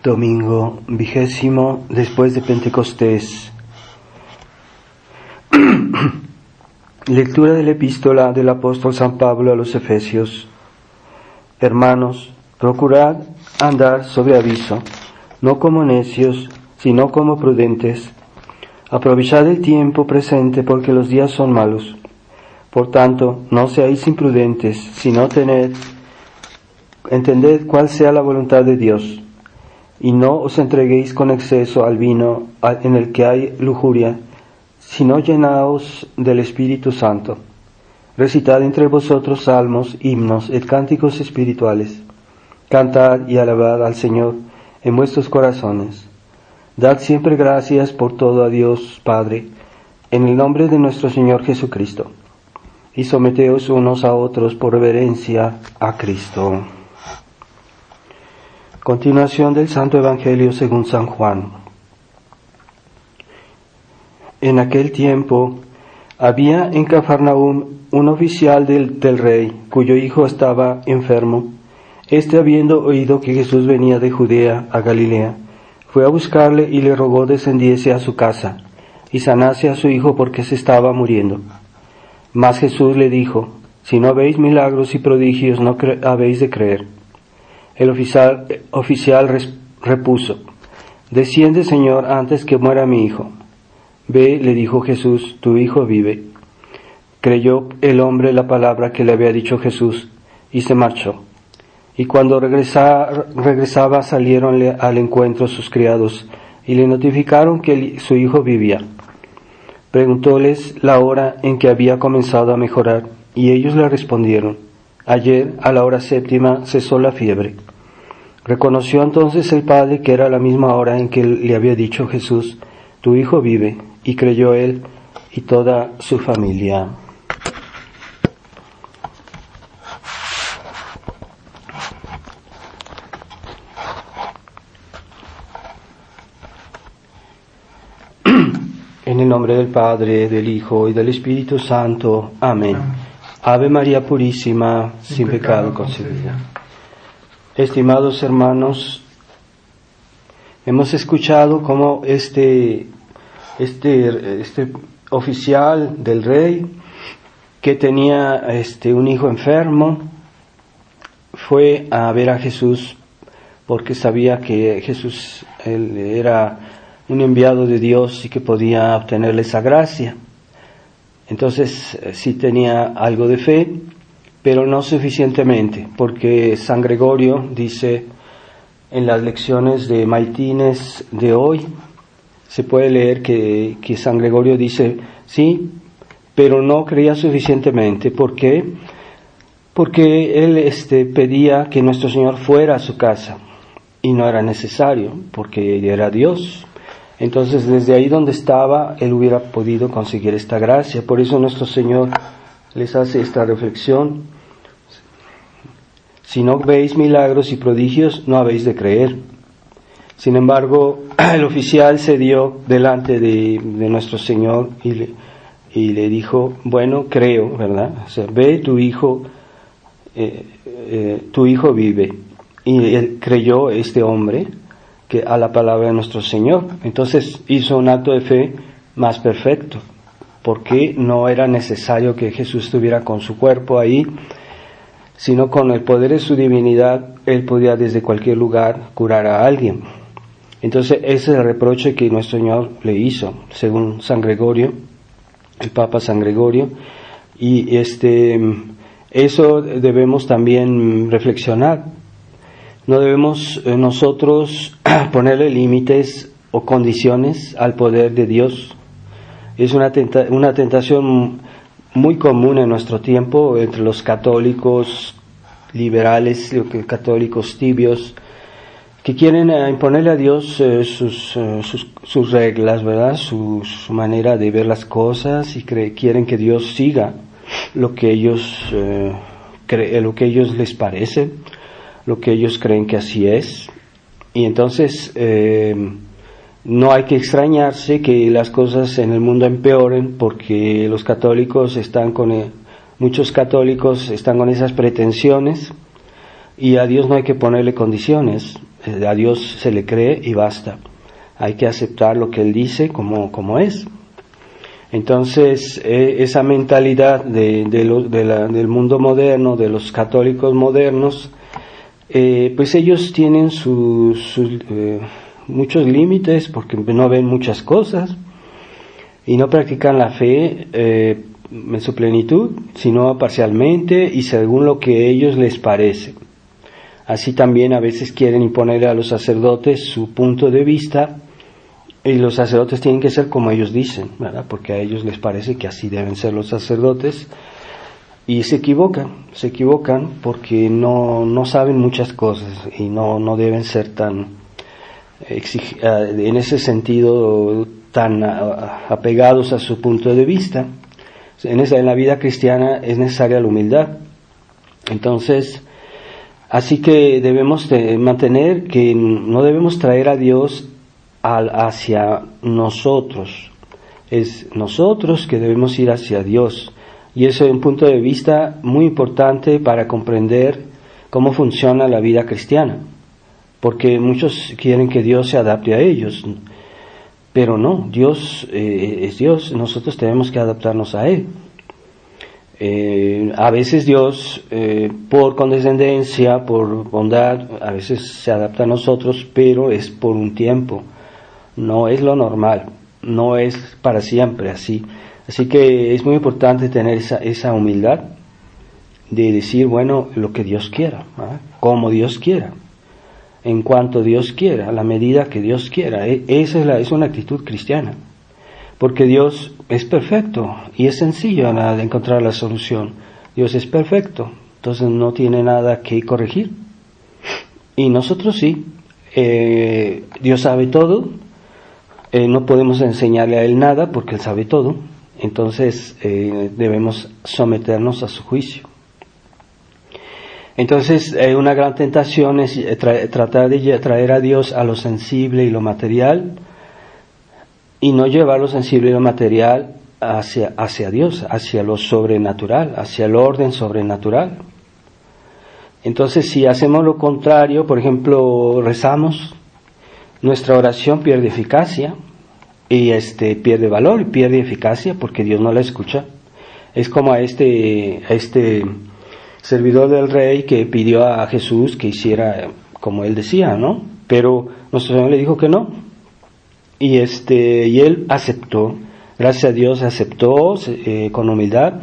Domingo 20 después de Pentecostés. Lectura de la epístola del apóstol San Pablo a los Efesios. Hermanos, procurad andar sobre aviso, no como necios, sino como prudentes. Aprovechad el tiempo presente porque los días son malos. Por tanto, no seáis imprudentes, sino entended cuál sea la voluntad de Dios. Y no os entreguéis con exceso al vino en el que hay lujuria, sino llenaos del Espíritu Santo. Recitad entre vosotros salmos, himnos y cánticos espirituales. Cantad y alabad al Señor en vuestros corazones. Dad siempre gracias por todo a Dios Padre, en el nombre de nuestro Señor Jesucristo. Y someteos unos a otros por reverencia a Cristo. Continuación del Santo Evangelio según San Juan. En aquel tiempo había en Cafarnaúm un oficial del rey, cuyo hijo estaba enfermo. Habiendo oído que Jesús venía de Judea a Galilea, fue a buscarle y le rogó descendiese a su casa y sanase a su hijo porque se estaba muriendo. Mas Jesús le dijo: si no veis milagros y prodigios, no habéis de creer. El oficial repuso: desciende, Señor, antes que muera mi hijo. Ve, le dijo Jesús, tu hijo vive. Creyó el hombre la palabra que le había dicho Jesús y se marchó. Y cuando regresaba, salieronle al encuentro sus criados y le notificaron que su hijo vivía. Preguntóles la hora en que había comenzado a mejorar, y ellos le respondieron: ayer, a la hora 7, cesó la fiebre. Reconoció entonces el padre que era la misma hora en que le había dicho Jesús: tu hijo vive, y creyó él y toda su familia. En el nombre del Padre, del Hijo y del Espíritu Santo. Amén. Ave María Purísima, sin pecado concebida. Estimados hermanos, hemos escuchado cómo este oficial del rey, que tenía un hijo enfermo, fue a ver a Jesús porque sabía que Jesús él era un enviado de Dios y que podía obtenerle esa gracia. Entonces sí tenía algo de fe, pero no suficientemente, porque San Gregorio dice en las lecciones de Maitines de hoy, se puede leer que San Gregorio dice, sí, pero no creía suficientemente. ¿Por qué? Porque él pedía que nuestro Señor fuera a su casa, y no era necesario, porque era Dios. Entonces, desde ahí donde estaba, él hubiera podido conseguir esta gracia. Por eso nuestro Señor les hace esta reflexión: si no veis milagros y prodigios, no habéis de creer. Sin embargo, el oficial se dio delante de nuestro Señor y le dijo: bueno, creo, ¿verdad? O sea, ve, tu hijo vive. Y él creyó, este hombre, que a la palabra de nuestro Señor. Entonces hizo un acto de fe más perfecto, porque no era necesario que Jesús estuviera con su cuerpo ahí, sino con el poder de su divinidad, él podía desde cualquier lugar curar a alguien. Entonces ese es el reproche que nuestro Señor le hizo, según San Gregorio, el Papa San Gregorio, y eso debemos también reflexionar. No debemos nosotros ponerle límites o condiciones al poder de Dios. Es una tentación muy común en nuestro tiempo entre los católicos liberales, católicos tibios, que quieren imponerle a Dios sus reglas, ¿verdad? Su manera de ver las cosas, y quieren que Dios siga lo que ellos les parece, lo que ellos creen que así es. Y entonces no hay que extrañarse que las cosas en el mundo empeoren, porque muchos católicos están con esas pretensiones, y a Dios no hay que ponerle condiciones. A Dios se le cree y basta. Hay que aceptar lo que Él dice como es. Entonces, esa mentalidad del mundo moderno, de los católicos modernos, pues ellos tienen muchos límites porque no ven muchas cosas y no practican la fe en su plenitud, sino parcialmente y según lo que a ellos les parece. Así también a veces quieren imponer a los sacerdotes su punto de vista y los sacerdotes tienen que ser como ellos dicen, ¿verdad? Porque a ellos les parece que así deben ser los sacerdotes y se equivocan porque no saben muchas cosas y no deben ser tan en ese sentido tan apegados a su punto de vista. En la vida cristiana es necesaria la humildad. Entonces, así que debemos mantener que no debemos traer a Dios hacia nosotros. Es nosotros que debemos ir hacia Dios. Y eso es un punto de vista muy importante para comprender cómo funciona la vida cristiana. Porque muchos quieren que Dios se adapte a ellos. Pero no, Dios es Dios, nosotros tenemos que adaptarnos a Él. A veces Dios, por condescendencia, por bondad, a veces se adapta a nosotros, pero es por un tiempo, no es lo normal, no es para siempre así. Así que es muy importante tener esa humildad de decir, bueno, lo que Dios quiera, ¿verdad? Como Dios quiera. En cuanto Dios quiera, a la medida que Dios quiera. Esa es una actitud cristiana. Porque Dios es perfecto y es sencillo de encontrar la solución. Dios es perfecto, entonces no tiene nada que corregir. Y nosotros sí. Dios sabe todo. No podemos enseñarle a Él nada porque Él sabe todo. Entonces debemos someternos a su juicio. Entonces, una gran tentación es tratar de traer a Dios a lo sensible y lo material y no llevar lo sensible y lo material hacia Dios, hacia lo sobrenatural, hacia el orden sobrenatural. Entonces, si hacemos lo contrario, por ejemplo, rezamos, nuestra oración pierde eficacia y pierde valor y pierde eficacia porque Dios no la escucha. Es como a este servidor del rey que pidió a Jesús que hiciera como él decía, ¿no? Pero nuestro Señor le dijo que no. Y él aceptó, gracias a Dios aceptó con humildad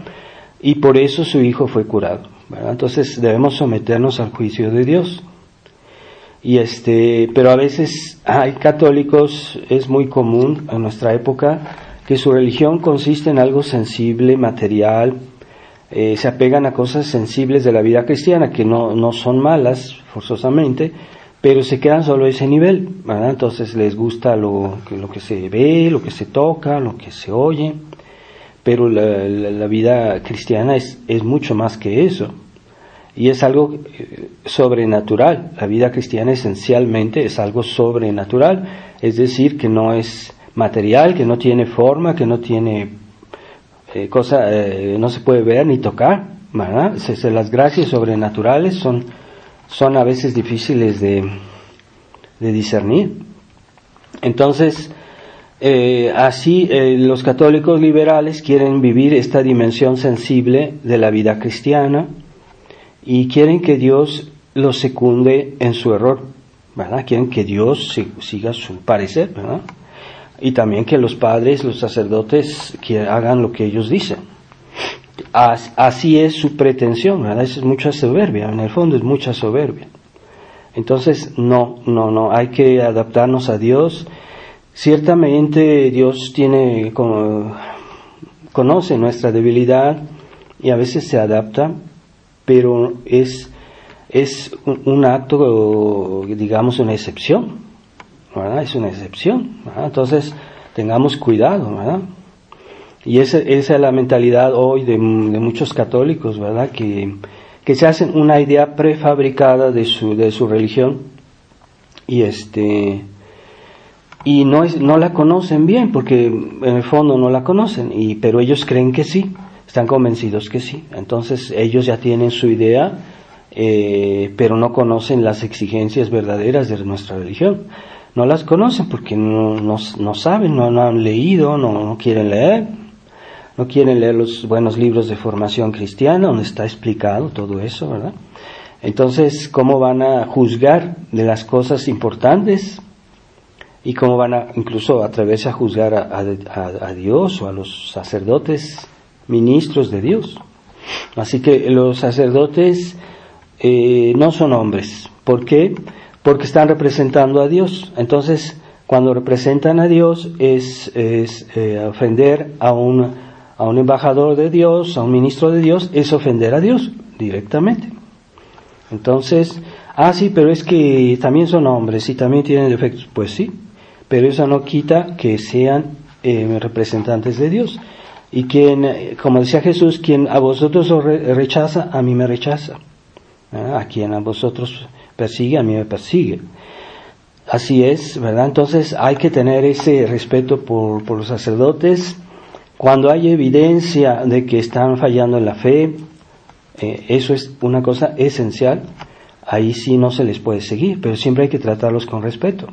y por eso su hijo fue curado, ¿verdad? Entonces debemos someternos al juicio de Dios. Y pero a veces hay católicos, es muy común en nuestra época, que su religión consiste en algo sensible, material, se apegan a cosas sensibles de la vida cristiana que no son malas forzosamente, pero se quedan solo a ese nivel, ¿verdad? Entonces les gusta lo que se ve, lo que se toca, lo que se oye, pero la vida cristiana es mucho más que eso y es algo sobrenatural. La vida cristiana esencialmente es algo sobrenatural, es decir, que no es material, que no tiene forma, que no tiene no se puede ver ni tocar, ¿verdad? Las gracias sobrenaturales son a veces difíciles de discernir. Entonces, así los católicos liberales quieren vivir esta dimensión sensible de la vida cristiana y quieren que Dios los secunde en su error, ¿verdad? Quieren que Dios siga su parecer, ¿verdad? Y también que los padres, los sacerdotes, que hagan lo que ellos dicen. Así es su pretensión, ¿verdad? Eso es mucha soberbia, en el fondo es mucha soberbia. Entonces, no, hay que adaptarnos a Dios. Ciertamente Dios conoce nuestra debilidad y a veces se adapta, pero es un acto, digamos, una excepción, ¿verdad? Es una excepción, ¿verdad? Entonces tengamos cuidado, ¿verdad? Y esa es la mentalidad hoy de muchos católicos, ¿verdad? Que se hacen una idea prefabricada de su religión y no la conocen bien, porque en el fondo no la conocen, pero ellos creen que sí, están convencidos que sí. Entonces ellos ya tienen su idea pero no conocen las exigencias verdaderas de nuestra religión. No las conocen porque no saben, no han leído, no quieren leer. No quieren leer los buenos libros de formación cristiana, donde está explicado todo eso, ¿verdad? Entonces, ¿cómo van a juzgar de las cosas importantes? ¿Y cómo van a incluso atreverse a juzgar a Dios o a los sacerdotes, ministros de Dios? Así que los sacerdotes no son hombres. ¿Por qué? Porque están representando a Dios. Entonces, cuando representan a Dios es ofender a un embajador de Dios, a un ministro de Dios, es ofender a Dios directamente. Entonces, sí, pero es que también son hombres y también tienen defectos. Pues sí, pero eso no quita que sean representantes de Dios. Y quien, como decía Jesús, quien a vosotros os rechaza, a mí me rechaza. A quien a vosotros persigue, a mí me persigue. Así es, ¿verdad? Entonces hay que tener ese respeto por los sacerdotes. Cuando hay evidencia de que están fallando en la fe, eso es una cosa esencial, ahí sí no se les puede seguir, pero siempre hay que tratarlos con respeto.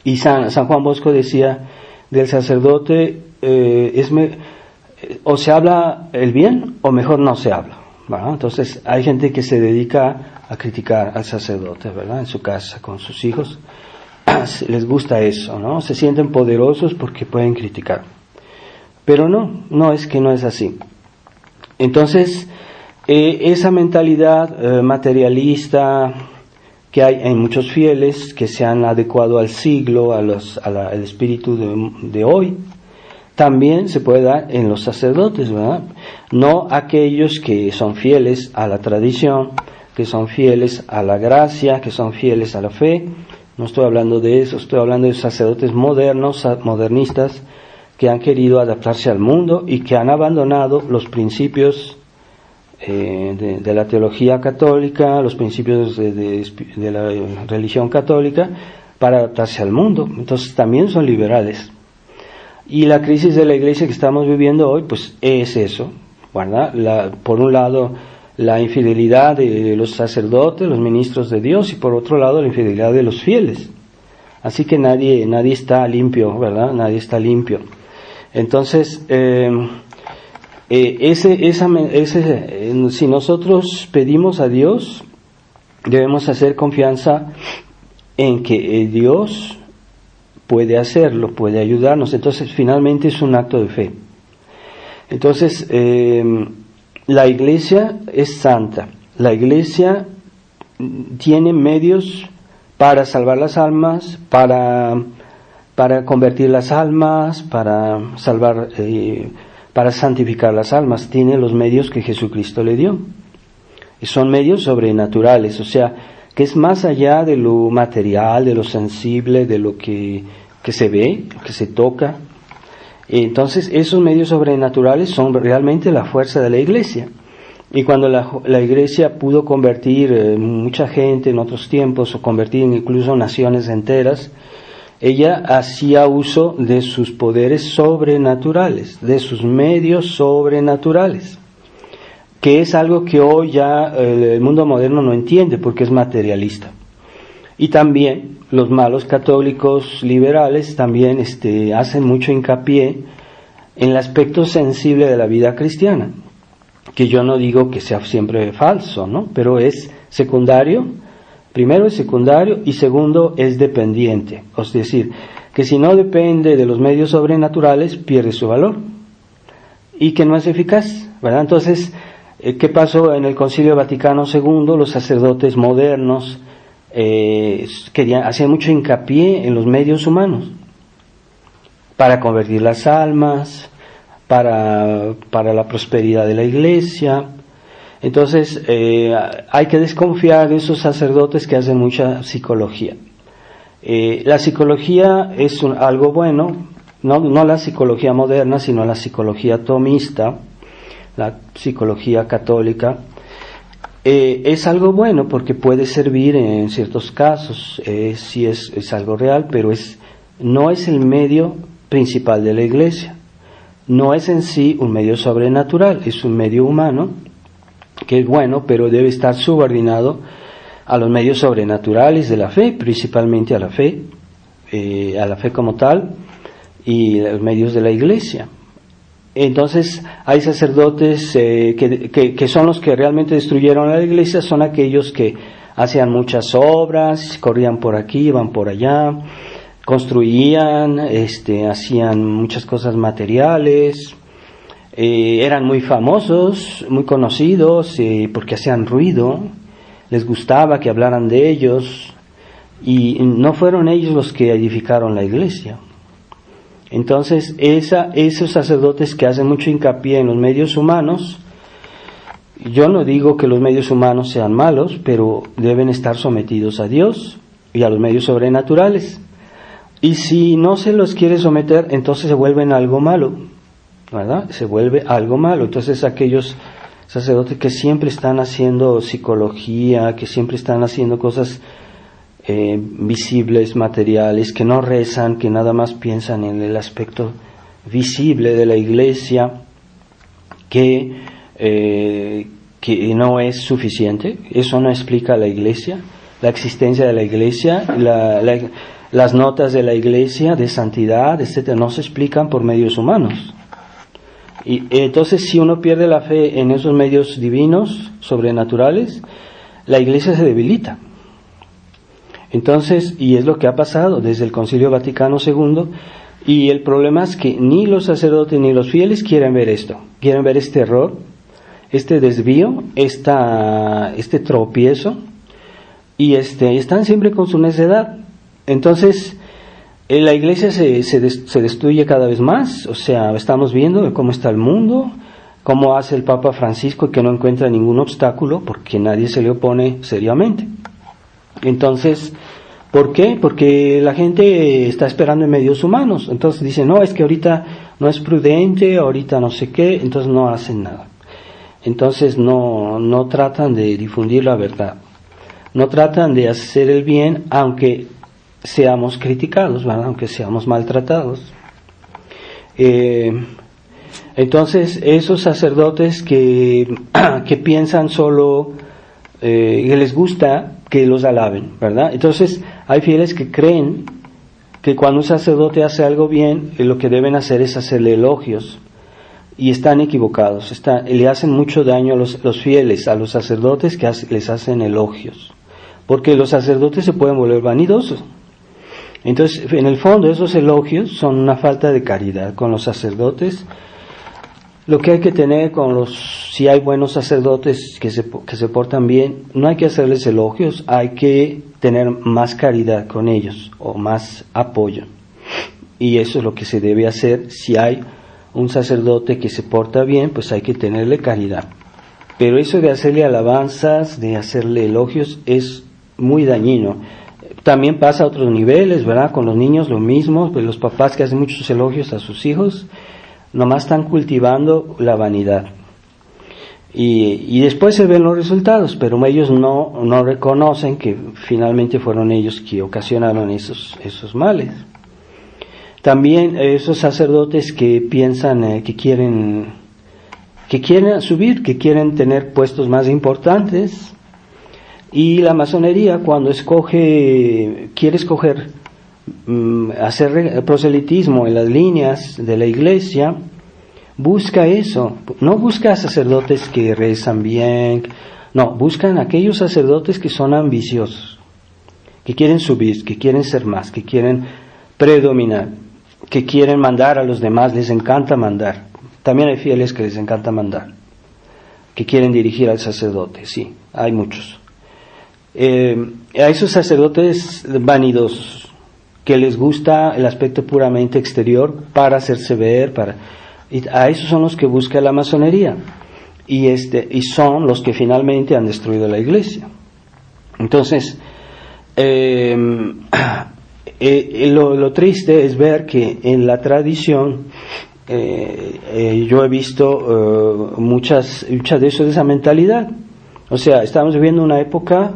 Y San Juan Bosco decía del sacerdote, o se habla el bien o mejor no se habla, ¿verdad? Entonces hay gente que se dedica a criticar al sacerdote, ¿verdad? En su casa, con sus hijos, les gusta eso, ¿no? Se sienten poderosos porque pueden criticar. Pero no es que no es así. Entonces, esa mentalidad materialista que hay en muchos fieles que se han adecuado al siglo, al espíritu de hoy, también se puede dar en los sacerdotes, ¿verdad? No aquellos que son fieles a la tradición, que son fieles a la gracia, que son fieles a la fe. No estoy hablando de eso, estoy hablando de sacerdotes modernistas, que han querido adaptarse al mundo y que han abandonado los principios de la teología católica, los principios de la religión católica, para adaptarse al mundo. Entonces también son liberales. Y la crisis de la iglesia que estamos viviendo hoy, pues es eso, ¿verdad? Por un lado, la infidelidad de los sacerdotes, los ministros de Dios, y por otro lado, la infidelidad de los fieles. Así que nadie está limpio, ¿verdad? Nadie está limpio. Entonces, si nosotros pedimos a Dios, debemos hacer confianza en que Dios puede hacerlo, puede ayudarnos. Entonces, finalmente es un acto de fe. Entonces, la iglesia es santa. La iglesia tiene medios para salvar las almas, para convertir las almas, para salvar, para santificar las almas. Tiene los medios que Jesucristo le dio. Y son medios sobrenaturales, o sea, que es más allá de lo material, de lo sensible, de lo que se ve, que se toca. Entonces, esos medios sobrenaturales son realmente la fuerza de la iglesia. Y cuando la iglesia pudo convertir mucha gente en otros tiempos, o convertir incluso naciones enteras, ella hacía uso de sus poderes sobrenaturales, de sus medios sobrenaturales, que es algo que hoy ya el mundo moderno no entiende porque es materialista. Y también los malos católicos liberales también hacen mucho hincapié en el aspecto sensible de la vida cristiana, que yo no digo que sea siempre falso, ¿no? Pero es secundario. Primero es secundario y segundo es dependiente. Es decir, que si no depende de los medios sobrenaturales, pierde su valor. Y que no es eficaz, ¿verdad? Entonces, ¿qué pasó en el Concilio Vaticano II? Los sacerdotes modernos hacían mucho hincapié en los medios humanos para convertir las almas, para la prosperidad de la iglesia. Entonces, hay que desconfiar de esos sacerdotes que hacen mucha psicología. La psicología es algo bueno, no la psicología moderna, sino la psicología tomista, la psicología católica. Es algo bueno porque puede servir en ciertos casos, si es algo real, pero no es el medio principal de la iglesia. No es en sí un medio sobrenatural, es un medio humano. que es bueno, pero debe estar subordinado a los medios sobrenaturales de la fe, principalmente a la fe como tal, y los medios de la iglesia. Entonces hay sacerdotes que son los que realmente destruyeron la iglesia, son aquellos que hacían muchas obras, corrían por aquí, iban por allá, construían, hacían muchas cosas materiales, eran muy famosos, muy conocidos, porque hacían ruido, les gustaba que hablaran de ellos, y no fueron ellos los que edificaron la iglesia. Entonces, esos sacerdotes que hacen mucho hincapié en los medios humanos, yo no digo que los medios humanos sean malos, pero deben estar sometidos a Dios y a los medios sobrenaturales. Y si no se los quiere someter, entonces se vuelven algo malo, ¿verdad? Se vuelve algo malo. Entonces, aquellos sacerdotes que siempre están haciendo psicología, que siempre están haciendo cosas visibles, materiales, que no rezan, que nada más piensan en el aspecto visible de la iglesia, que no es suficiente. Eso no explica la iglesia, la existencia de la iglesia, las notas de la iglesia de santidad, etcétera, no se explican por medios humanos. Y entonces, si uno pierde la fe en esos medios divinos, sobrenaturales, la iglesia se debilita. Entonces, y es lo que ha pasado desde el Concilio Vaticano II, y el problema es que ni los sacerdotes ni los fieles quieren ver esto, quieren ver este error, este desvío, este tropiezo, y están siempre con su necedad. Entonces, la iglesia se destruye cada vez más. O sea, estamos viendo cómo está el mundo, cómo hace el Papa Francisco, que no encuentra ningún obstáculo porque nadie se le opone seriamente. Entonces, ¿por qué? Porque la gente está esperando en medios humanos. Entonces dice, no, es que ahorita no es prudente, ahorita no sé qué, entonces no hacen nada. Entonces no tratan de difundir la verdad, no tratan de hacer el bien, aunque seamos criticados, ¿verdad? Aunque seamos maltratados. Entonces, esos sacerdotes que piensan solo, que les gusta que los alaben, ¿verdad? Entonces, hay fieles que creen que cuando un sacerdote hace algo bien, lo que deben hacer es hacerle elogios, y están equivocados. Le hacen mucho daño a los fieles, a los sacerdotes que les hacen elogios, porque los sacerdotes se pueden volver vanidosos. Entonces, en el fondo, esos elogios son una falta de caridad con los sacerdotes. Lo que hay que tener si hay buenos sacerdotes que se portan bien, no hay que hacerles elogios, hay que tener más caridad con ellos, o más apoyo. Y eso es lo que se debe hacer. Si hay un sacerdote que se porta bien, pues hay que tenerle caridad. Pero eso de hacerle alabanzas, de hacerle elogios, es muy dañino. También pasa a otros niveles, ¿verdad? Con los niños lo mismo, pues los papás que hacen muchos elogios a sus hijos, nomás están cultivando la vanidad. Y después se ven los resultados, pero ellos no reconocen que finalmente fueron ellos que ocasionaron esos males. También esos sacerdotes que piensan que quieren subir, que quieren tener puestos más importantes. Y la masonería, cuando quiere escoger hacer proselitismo en las líneas de la iglesia, busca eso. No busca sacerdotes que rezan bien, no, buscan aquellos sacerdotes que son ambiciosos, que quieren subir, que quieren ser más, que quieren predominar, que quieren mandar a los demás, les encanta mandar. También hay fieles que les encanta mandar, que quieren dirigir al sacerdote, sí, hay muchos. A esos sacerdotes vanidosos, que les gusta el aspecto puramente exterior para hacerse ver, y a esos son los que busca la masonería, y son los que finalmente han destruido la iglesia. Entonces, lo triste es ver que en la tradición yo he visto muchas de eso, de esa mentalidad. O sea, estamos viviendo una época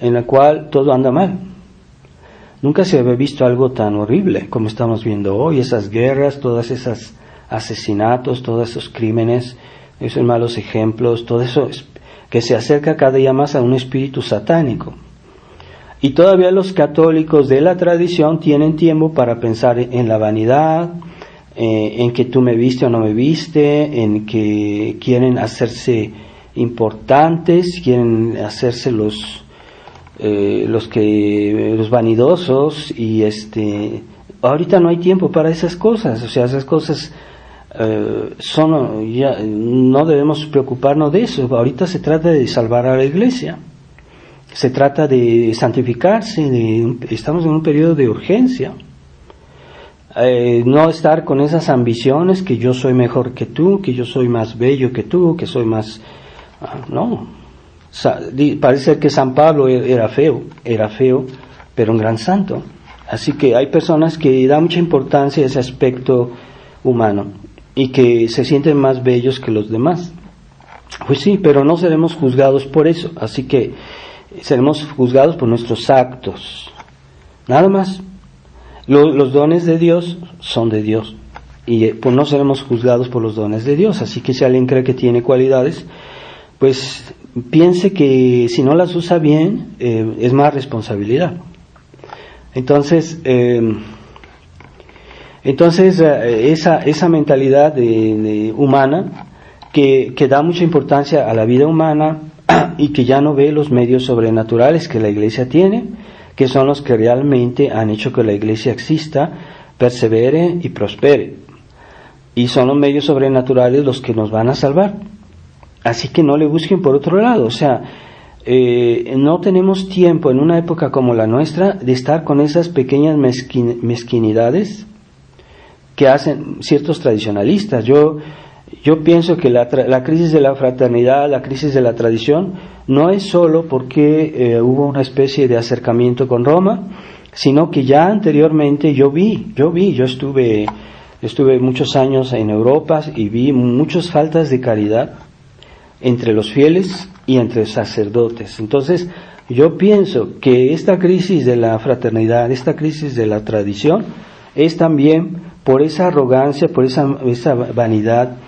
en la cual todo anda mal. Nunca se había visto algo tan horrible como estamos viendo hoy, esas guerras, todas esas asesinatos, todos esos crímenes, esos malos ejemplos, todo eso que se acerca cada día más a un espíritu satánico. Y todavía los católicos de la tradición tienen tiempo para pensar en la vanidad, en que tú me viste o no me viste, en que quieren hacerse importantes, quieren hacerse los vanidosos, y ahorita no hay tiempo para esas cosas. O sea, esas cosas no debemos preocuparnos de eso. Ahorita se trata de salvar a la iglesia, se trata de santificarse, estamos en un periodo de urgencia. No estar con esas ambiciones que yo soy mejor que tú, que yo soy más bello que tú, que soy más... no. Parece que San Pablo era feo, pero un gran santo. Así que hay personas que dan mucha importancia a ese aspecto humano y que se sienten más bellos que los demás. Pues sí, pero no seremos juzgados por eso, así que seremos juzgados por nuestros actos, nada más. Los dones de Dios son de Dios, y pues no seremos juzgados por los dones de Dios. Así que si alguien cree que tiene cualidades, pues piense que si no las usa bien, es más responsabilidad. Entonces esa mentalidad humana que da mucha importancia a la vida humana y que ya no ve los medios sobrenaturales que la Iglesia tiene, que son los que realmente han hecho que la Iglesia exista, persevere y prospere. Y son los medios sobrenaturales los que nos van a salvar. Así que no le busquen por otro lado. O sea, no tenemos tiempo en una época como la nuestra de estar con esas pequeñas mezquinidades que hacen ciertos tradicionalistas. Yo pienso que la crisis de la fraternidad, la crisis de la tradición, no es solo porque hubo una especie de acercamiento con Roma, sino que ya anteriormente yo estuve muchos años en Europa y vi muchas faltas de caridad entre los fieles y entre sacerdotes. Entonces, yo pienso que esta crisis de la fraternidad, esta crisis de la tradición, es también por esa arrogancia, por esa vanidad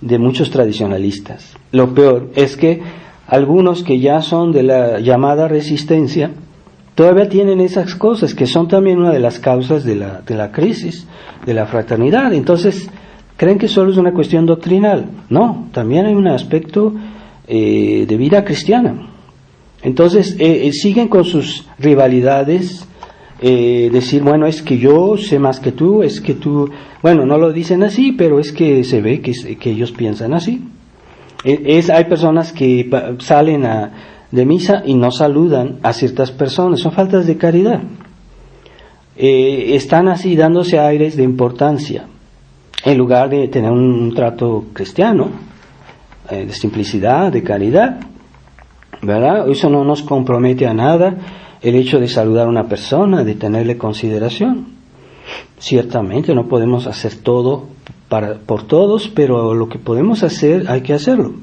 de muchos tradicionalistas. Lo peor es que algunos que ya son de la llamada resistencia todavía tienen esas cosas que son también una de las causas de la crisis de la fraternidad. Entonces creen que solo es una cuestión doctrinal. No, también hay un aspecto de vida cristiana. Entonces siguen con sus rivalidades, decir, bueno, es que yo sé más que tú, es que tú... Bueno, no lo dicen así, pero es que se ve que ellos piensan así. Hay personas que salen de misa y no saludan a ciertas personas, son faltas de caridad. Están así dándose aires de importancia, en lugar de tener un trato cristiano, de simplicidad, de caridad, ¿verdad? Eso no nos compromete a nada, el hecho de saludar a una persona, de tenerle consideración. Ciertamente no podemos hacer todo por todos, pero lo que podemos hacer hay que hacerlo.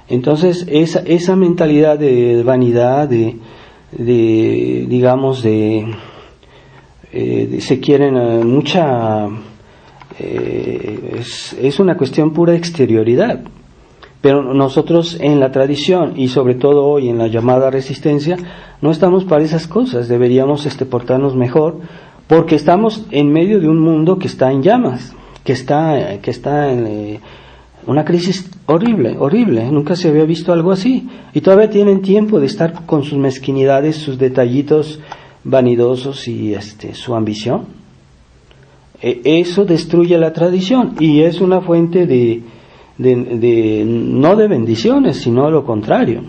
Entonces esa mentalidad de vanidad, se quieren es una cuestión pura exterioridad. Pero nosotros en la tradición y sobre todo hoy en la llamada resistencia no estamos para esas cosas. Deberíamos portarnos mejor, porque estamos en medio de un mundo que está en llamas, que está en una crisis horrible, nunca se había visto algo así, y todavía tienen tiempo de estar con sus mezquinidades, sus detallitos vanidosos y su ambición. Eso destruye la tradición y es una fuente no de bendiciones, sino lo contrario.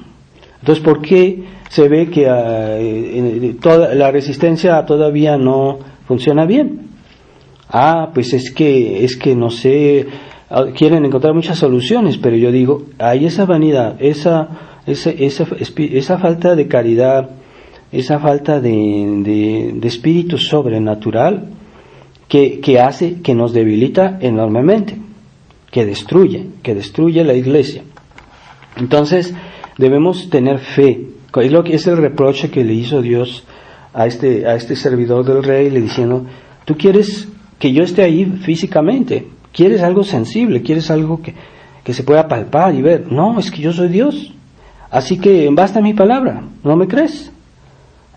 Entonces, ¿por qué se ve que la resistencia todavía no funciona bien? Pues es que no sé, quieren encontrar muchas soluciones, pero yo digo, hay esa vanidad, esa falta de caridad, esa falta de espíritu sobrenatural que hace, que nos debilita enormemente, que destruye la iglesia. Entonces debemos tener fe. Es el reproche que le hizo Dios a este servidor del rey, le diciendo, tú quieres que yo esté ahí físicamente, quieres algo sensible, quieres algo que se pueda palpar y ver. No, es que yo soy Dios. Así que basta mi palabra, ¿no me crees?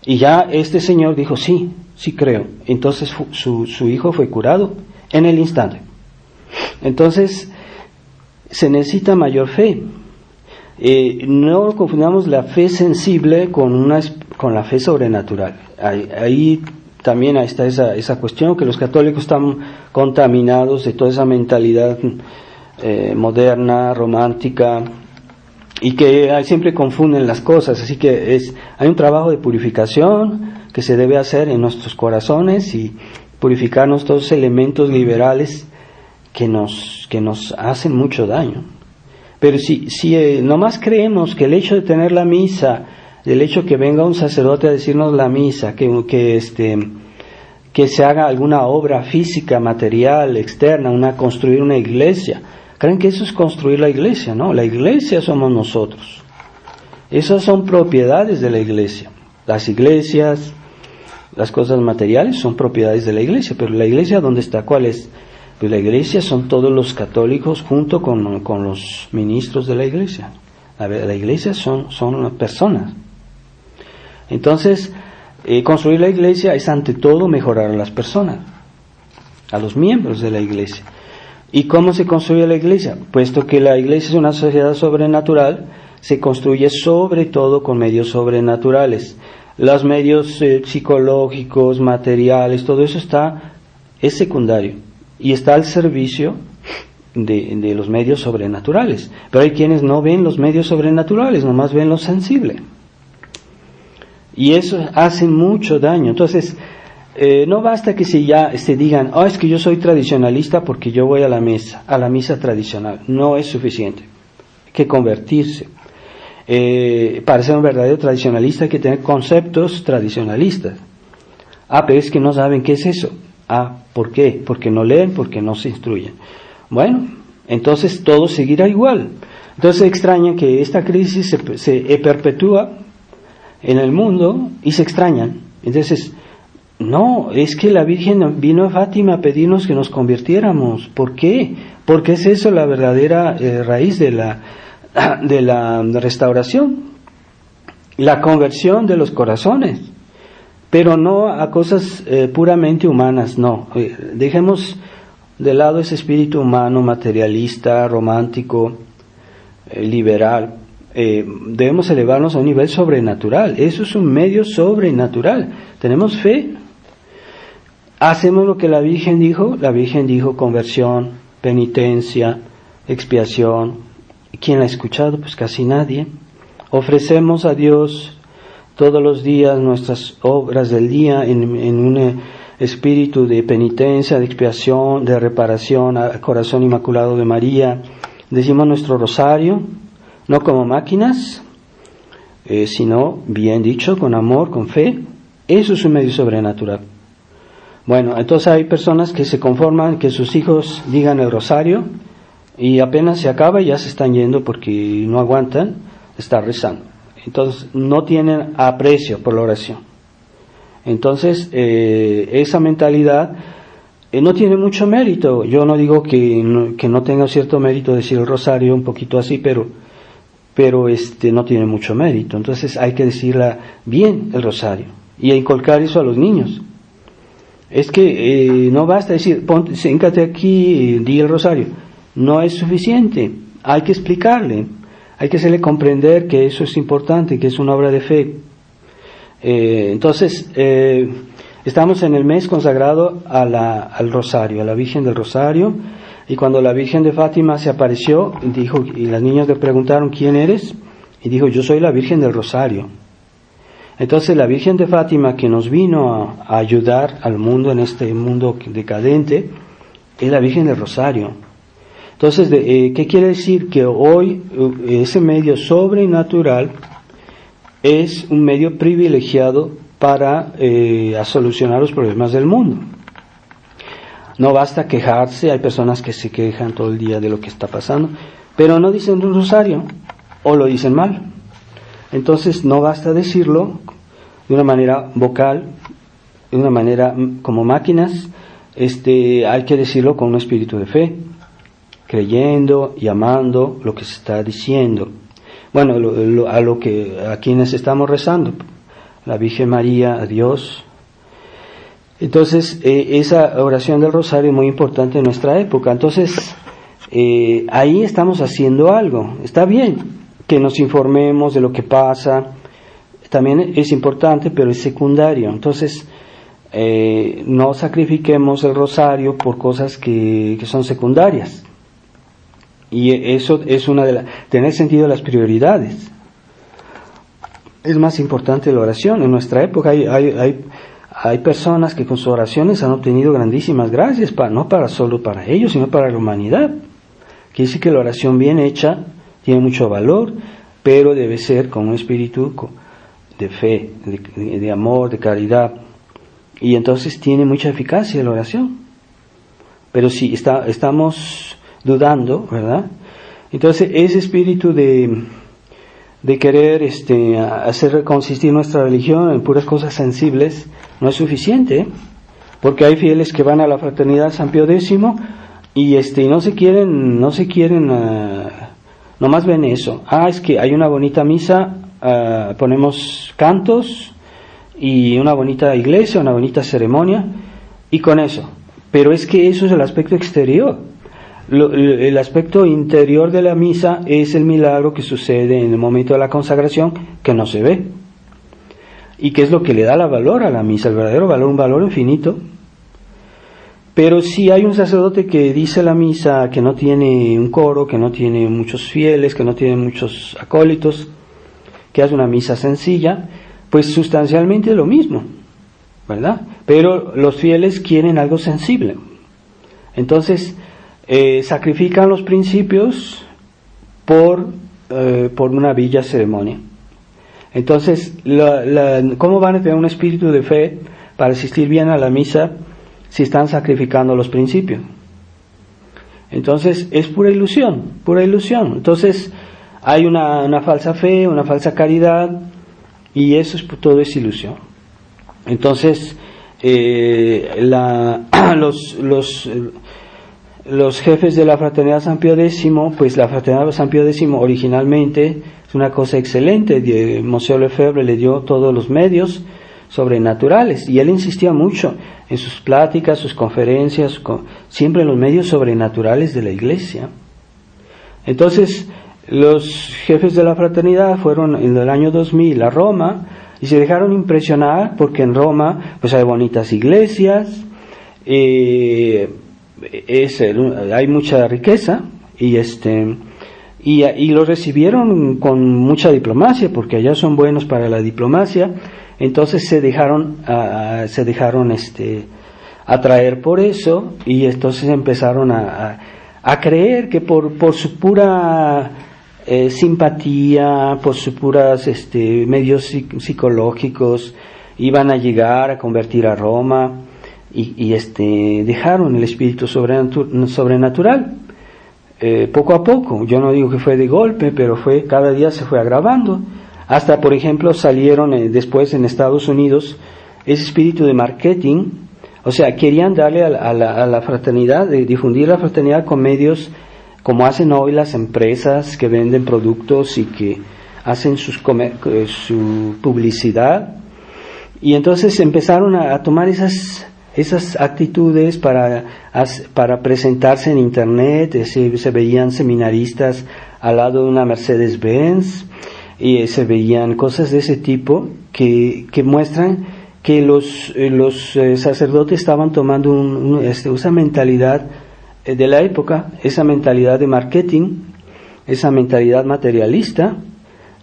Y ya este señor dijo, sí creo. Entonces su hijo fue curado en el instante. Entonces, se necesita mayor fe. No confundamos la fe sensible con la fe sobrenatural. Ahí también está esa cuestión, que los católicos están contaminados de toda esa mentalidad moderna, romántica, y que siempre confunden las cosas. Así que hay un trabajo de purificación que se debe hacer en nuestros corazones y purificarnos todos los elementos liberales que nos hacen mucho daño. Pero si nomás creemos que el hecho de tener la misa, el hecho que venga un sacerdote a decirnos la misa, que se haga alguna obra física, material, externa, construir una iglesia, ¿creen que eso es construir la iglesia? No, la iglesia somos nosotros. Esas son propiedades de la iglesia. Las iglesias, las cosas materiales son propiedades de la iglesia, pero la iglesia, ¿dónde está? ¿Cuál es? Pues la iglesia son todos los católicos junto con los ministros de la iglesia. La iglesia son personas. Entonces, construir la iglesia es ante todo mejorar a las personas, a los miembros de la iglesia. ¿Y cómo se construye la iglesia? Puesto que la iglesia es una sociedad sobrenatural, se construye sobre todo con medios sobrenaturales. Los medios psicológicos, materiales, todo eso es secundario y está al servicio de los medios sobrenaturales. Pero hay quienes no ven los medios sobrenaturales, nomás ven lo sensible. Y eso hace mucho daño. Entonces, no basta que se digan, es que yo soy tradicionalista porque yo voy a la misa tradicional. No es suficiente. Hay que convertirse. Para ser un verdadero tradicionalista hay que tener conceptos tradicionalistas. Pero es que no saben qué es eso. ¿Por qué? Porque no leen, porque no se instruyen. Bueno, entonces todo seguirá igual. Entonces extrañan que esta crisis se perpetúa en el mundo y se extrañan. Entonces, no, es que la Virgen vino a Fátima a pedirnos que nos convirtiéramos. ¿Por qué? Porque es eso la verdadera raíz de la restauración, la conversión de los corazones, pero no a cosas puramente humanas, no. Dejemos de lado ese espíritu humano, materialista, romántico, liberal. Debemos elevarnos a un nivel sobrenatural. Eso es un medio sobrenatural. Tenemos fe. Hacemos lo que la Virgen dijo. La Virgen dijo conversión, penitencia, expiación. ¿Quién la ha escuchado? Pues casi nadie. Ofrecemos a Dios todos los días nuestras obras del día en un espíritu de penitencia, de expiación, de reparación al corazón inmaculado de María. Decimos nuestro rosario, no como máquinas, sino bien dicho, con amor, con fe. Eso es un medio sobrenatural. Bueno, entonces hay personas que se conforman que sus hijos digan el rosario y apenas se acaba y ya se están yendo porque no aguantan estar rezando. Entonces no tienen aprecio por la oración. Entonces esa mentalidad no tiene mucho mérito. Yo no digo que no tenga cierto mérito decir el rosario, un poquito así, pero no tiene mucho mérito. Entonces hay que decirla bien el rosario y inculcar eso a los niños. Es que no basta decir, siéntate aquí y di el rosario. No es suficiente. Hay que explicarle. Hay que hacerle comprender que eso es importante, que es una obra de fe. Entonces, estamos en el mes consagrado al Rosario, a la Virgen del Rosario. Y cuando la Virgen de Fátima se apareció, dijo, y las niñas le preguntaron, ¿quién eres? Y dijo, yo soy la Virgen del Rosario. Entonces la Virgen de Fátima, que nos vino a ayudar al mundo en este mundo decadente, es la Virgen del Rosario. Entonces, ¿qué quiere decir? Que hoy ese medio sobrenatural es un medio privilegiado para solucionar los problemas del mundo. No basta quejarse, hay personas que se quejan todo el día de lo que está pasando, pero no dicen un rosario, o lo dicen mal. Entonces no basta decirlo de una manera vocal, de una manera como máquinas, hay que decirlo con un espíritu de fe, creyendo y amando lo que se está diciendo. bueno, a quienes estamos rezando, la Virgen María, a Dios. Entonces, esa oración del rosario es muy importante en nuestra época. Entonces, ahí estamos haciendo algo. Está bien que nos informemos de lo que pasa, también es importante, pero es secundario. Entonces, no sacrifiquemos el rosario por cosas que son secundarias. Y eso es tener sentido de las prioridades. Es más importante la oración. En nuestra época hay personas que con sus oraciones han obtenido grandísimas gracias, no solo para ellos, sino para la humanidad. Quiere decir que la oración bien hecha tiene mucho valor, pero debe ser con un espíritu de fe, de amor, de caridad. Y entonces tiene mucha eficacia la oración. Pero si estamos dudando, ¿verdad? Entonces ese espíritu de querer hacer consistir nuestra religión en puras cosas sensibles no es suficiente, porque hay fieles que van a la fraternidad San Pío X y no se quieren nomás ven eso. Es que hay una bonita misa, ponemos cantos y una bonita iglesia, una bonita ceremonia, y con eso. Pero es que eso es el aspecto exterior. El aspecto interior de la misa es el milagro que sucede en el momento de la consagración, que no se ve. Y que es lo que le da el valor a la misa, el verdadero valor, un valor infinito. Pero si hay un sacerdote que dice la misa que no tiene un coro, que no tiene muchos fieles, que no tiene muchos acólitos, que hace una misa sencilla, pues sustancialmente es lo mismo, ¿verdad? Pero los fieles quieren algo sensible. Entonces, sacrifican los principios por una bella ceremonia. Entonces, ¿cómo van a tener un espíritu de fe para asistir bien a la misa si están sacrificando los principios? Entonces, es pura ilusión, pura ilusión. Entonces, hay una falsa fe, una falsa caridad, y eso todo es ilusión. Entonces, los jefes de la Fraternidad San Pío X, pues la Fraternidad San Pío X originalmente es una cosa excelente. Monsieur Lefebvre le dio todos los medios sobrenaturales, y él insistía mucho en sus pláticas, sus conferencias, siempre en los medios sobrenaturales de la Iglesia. Entonces, los jefes de la fraternidad fueron en el año 2000 a Roma y se dejaron impresionar porque en Roma pues hay bonitas iglesias, hay mucha riqueza y los recibieron con mucha diplomacia, porque allá son buenos para la diplomacia. Entonces se dejaron atraer por eso, y entonces empezaron a creer que por su pura simpatía, por sus puras medios psicológicos iban a llegar a convertir a Roma, y dejaron el espíritu sobrenatural. Poco a poco, yo no digo que fue de golpe, pero cada día se fue agravando, hasta por ejemplo salieron después en Estados Unidos ese espíritu de marketing, o sea, querían darle a la fraternidad, difundir la fraternidad con medios como hacen hoy las empresas que venden productos y que hacen su publicidad, y entonces empezaron a tomar esas actitudes para presentarse en internet. Se veían seminaristas al lado de una Mercedes-Benz, y se veían cosas de ese tipo que muestran que los sacerdotes estaban tomando esa mentalidad de la época, esa mentalidad de marketing, esa mentalidad materialista,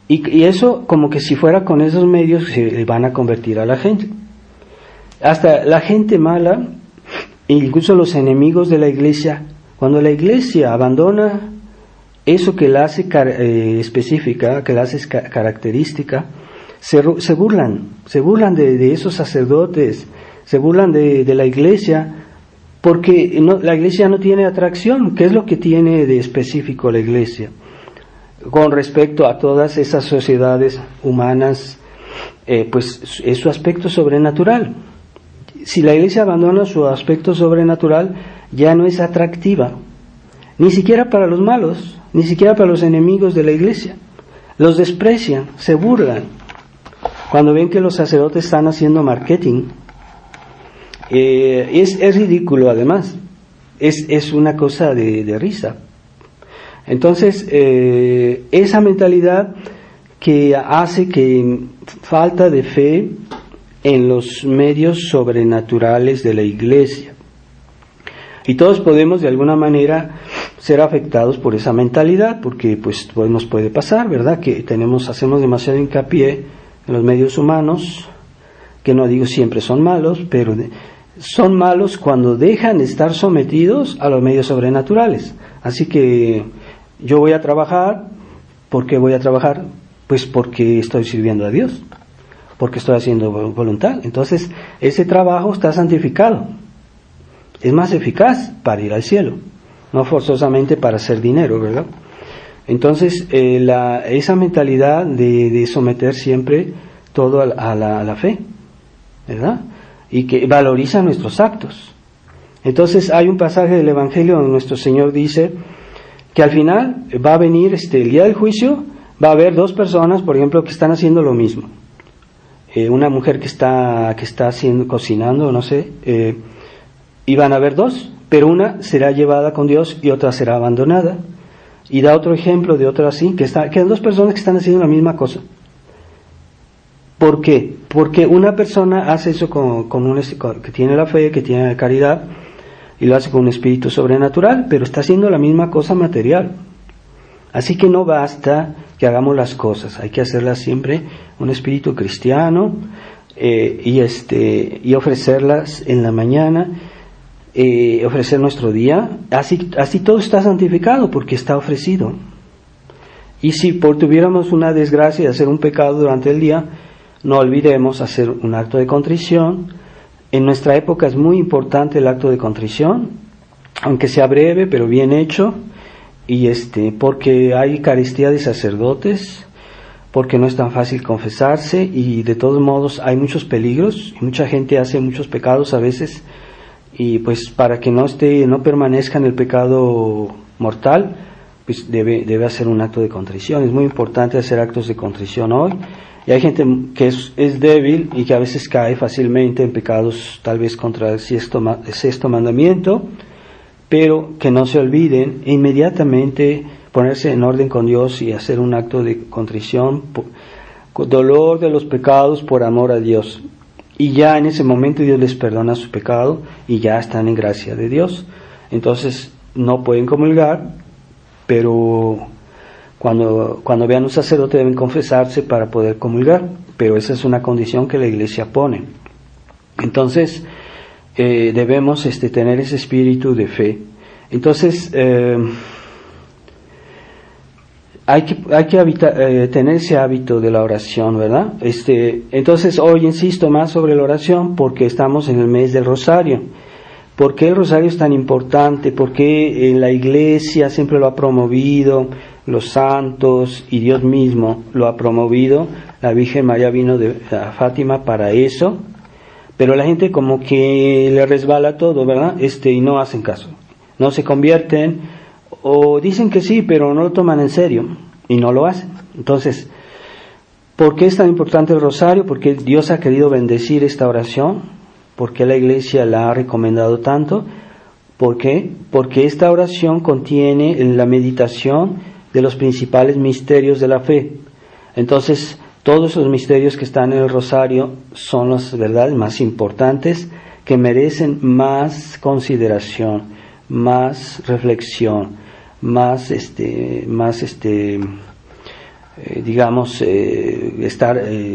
y eso como que si fuera con esos medios se van a convertir a la gente. Hasta la gente mala, incluso los enemigos de la Iglesia, cuando la Iglesia abandona eso que la hace específica, que la hace característica, se burlan de esos sacerdotes, se burlan de la Iglesia, porque la Iglesia no tiene atracción. ¿Qué es lo que tiene de específico la Iglesia con respecto a todas esas sociedades humanas? Pues es su aspecto sobrenatural. Si la Iglesia abandona su aspecto sobrenatural, ya no es atractiva, ni siquiera para los malos, ni siquiera para los enemigos de la Iglesia. los desprecian, se burlan. Cuando ven que los sacerdotes están haciendo marketing, es ridículo además, es una cosa de risa. Entonces, esa mentalidad que hace que falta de fe en los medios sobrenaturales de la iglesia. Y todos podemos de alguna manera ser afectados por esa mentalidad, porque pues nos puede pasar, ¿verdad? Que hacemos demasiado hincapié en los medios humanos, que no digo siempre son malos, pero son malos cuando dejan de estar sometidos a los medios sobrenaturales. Así que yo voy a trabajar, ¿por qué voy a trabajar? Pues porque estoy sirviendo a Dios, porque estoy haciendo voluntad. Entonces, ese trabajo está santificado. Es más eficaz para ir al cielo, no forzosamente para hacer dinero, ¿verdad? Entonces, esa mentalidad de someter siempre todo a la fe, ¿verdad? Y que valoriza nuestros actos. Entonces, hay un pasaje del Evangelio donde nuestro Señor dice que al final va a venir el día del juicio, va a haber dos personas, por ejemplo, que están haciendo lo mismo. Una mujer que está cocinando, no sé, y van a haber dos, pero una será llevada con Dios y otra será abandonada. Y da otro ejemplo de otra así, que hay dos personas que están haciendo la misma cosa. ¿Por qué? Porque una persona hace eso que tiene la fe, que tiene la caridad, y lo hace con un espíritu sobrenatural, pero está haciendo la misma cosa material. Así que no basta que hagamos las cosas, hay que hacerlas siempre un espíritu cristiano, y ofrecerlas en la mañana, ofrecer nuestro día, así todo está santificado porque está ofrecido. Y si tuviéramos una desgracia de hacer un pecado durante el día, no olvidemos hacer un acto de contrición. En nuestra época es muy importante el acto de contrición, aunque sea breve pero bien hecho, y porque hay carestía de sacerdotes, porque no es tan fácil confesarse, y de todos modos hay muchos peligros y mucha gente hace muchos pecados a veces. Y pues para que no permanezca en el pecado mortal, pues debe hacer un acto de contrición. Es muy importante hacer actos de contrición hoy. Y hay gente que es débil y que a veces cae fácilmente en pecados, tal vez contra el sexto mandamiento, pero que no se olviden e inmediatamente ponerse en orden con Dios y hacer un acto de contrición, dolor de los pecados por amor a Dios. Y ya en ese momento Dios les perdona su pecado y ya están en gracia de Dios. Entonces no pueden comulgar, pero cuando vean un sacerdote deben confesarse para poder comulgar. Pero esa es una condición que la Iglesia pone. Entonces debemos tener ese espíritu de fe. Entonces hay que tener ese hábito de la oración, ¿verdad? Entonces hoy insisto más sobre la oración porque estamos en el mes del Rosario. ¿Por qué el Rosario es tan importante? Porque la Iglesia siempre lo ha promovido, los santos y Dios mismo lo ha promovido. La Virgen María vino a Fátima para eso, pero la gente como que le resbala todo, ¿verdad? Y no hacen caso, no se convierten. O dicen que sí, pero no lo toman en serio y no lo hacen. Entonces, ¿por qué es tan importante el rosario? Porque Dios ha querido bendecir esta oración. ¿Por qué la Iglesia la ha recomendado tanto? ¿Por qué? Porque esta oración contiene la meditación de los principales misterios de la fe. Entonces, todos los misterios que están en el rosario son las verdades más importantes que merecen más consideración, más reflexión, más